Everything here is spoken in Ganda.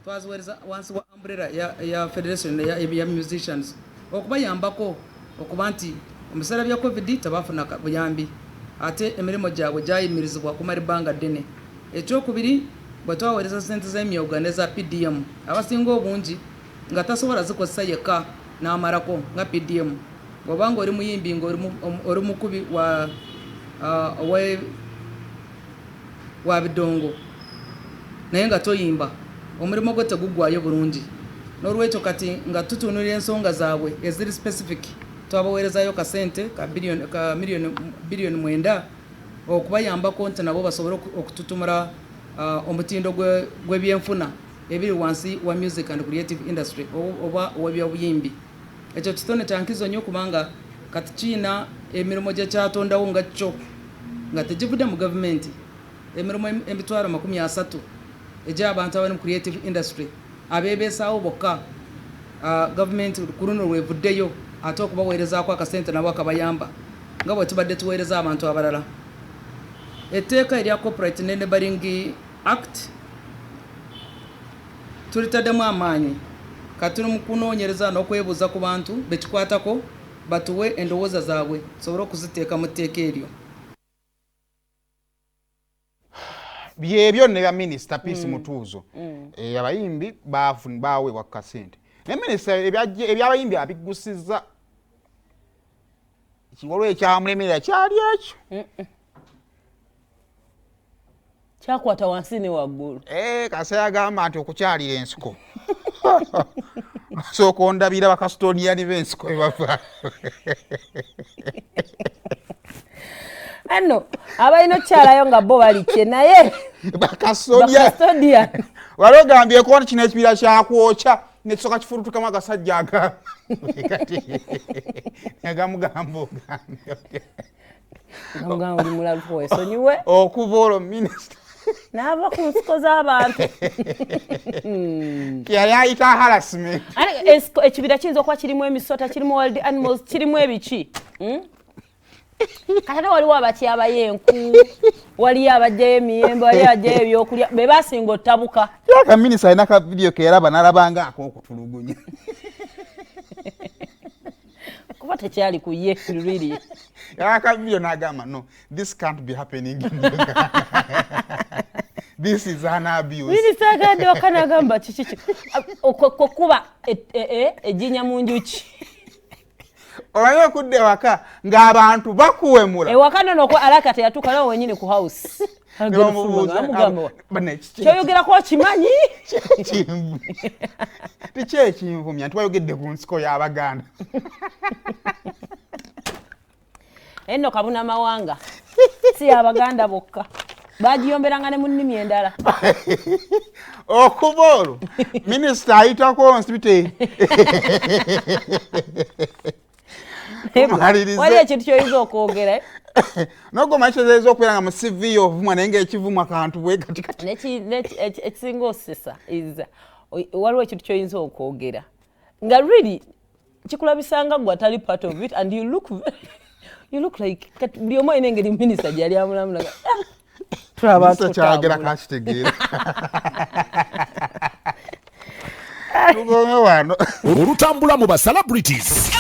twaziwereza wansi wa umbrella ya federation ya musicians okubayambako okuba nti omusala bya covid tabafuna buyambi ate emirimo gyabwe gyayimirizibwa kumara ebbanga ddene. Ekyokubiri bwe twaweereza ssente z'emyoga ne za PDM abasinga obungi nga tasobola zikozesa yekka n'amalako nga PDM bw'obanga oli muyimbi ng'oli mukubi wa bidongo naye nga toyimba omulimo gwe teguggwayo bulungi. N'olwekyo kati nga tutunuulira ensonga zaabwe eziri specific twabaweerezayo kasente ka biliyoni 9 okubayambako nti nabo basobole okututumula omutindo gw'ebyenfuna ebiri wansi wa music and creative industry oba ow'ebyobuyimbi. Ekyo kitone kyankizo nnyo kubanga kati kiina emirimu gye kyatondawo nga kyo nga tegivudde mu gavumenti, emirimu emitwalo 30 egy'abantu abali mu creative industry abeebeesaawo bokka. Gavumenti ku luno lwevuddeyo ate okubaweerezaako akasente nabo akabayamba nga bwe tubadde tuweereza abantu abalala. Etteeka erya Corporate Neighbouring Act tulitaddemu amaanyi kati mu kunoonyereza n'okwebuuza ku bantu bekikwatako batuwe endowooza zaabwe tusobole okuziteeka mu tteeka eryo. Byebyo ne bya minisita Peace Mutuuzo abayimbi baweebwa ku kasente ne minisita eby'abayimbi abigusizza ekiwolwo ekyamulemerera kyali ekyo kyakwata wansi ne waggulu. Kasaya agamba nti okukyalira ensiko sooka ondabira bakasitoniani b'ensiko bebava. Ano abalina okukyalayo nga bo balikye naye bakasitoniani wali ogambyeko nti kino ekibira kyakwokya nekisoka kifurutukamu agasajja agamugamba ogambye oli mulalufu wesonyiwe okuva olwo minisita n'ava ku nsiko z'abantu yali ayita harassment. Ekibira kiyinza okuba kirimu emisota, kirimu wild animals, kirimu ebiki kati waliwo abatyabayo enku, waliyo abajjayo emiyembe, waliyo abajjayo ebyokulya be basinga ottabuka. Yaka minisita alina ka vidiyo keraba n'alabanga ak'okutulugunya kuba tekyali ku ye really. Yaka vidiyo n'agamba no this can't be happening in Uganda. This is an abuse. Minisita agadde wakanagamba kiki okuba ejjinya mu njuki. Omanyi okudde ewaka ng'abantu bakuwemula. Ewaka nno alaka teyatuuka nawe wenyini ku house. Kyoyogerako kimanyi? Tiki ekinvumya nti wayogedde ku nsiko y'Abaganda. Enno kabuna mawanga si Abaganda bokka. Bagiyomberanga ne mu nnimi endala. Okuva olwo minisita ayitako nsipite wali ekintu kyoyinza okwogera nogoma kyoyinza okubeera nga mu CV ovumwa naye ng'ekivumwa kantu bwe katikati ekisinga osesa waliwo ekintu kyoyinza okwogera nga really kikulabisanga gwe atali part of it and you look like buli omu alina engeri minisita gyali amulamulaga kyagera kakitegeera olutambula mu ba celebrities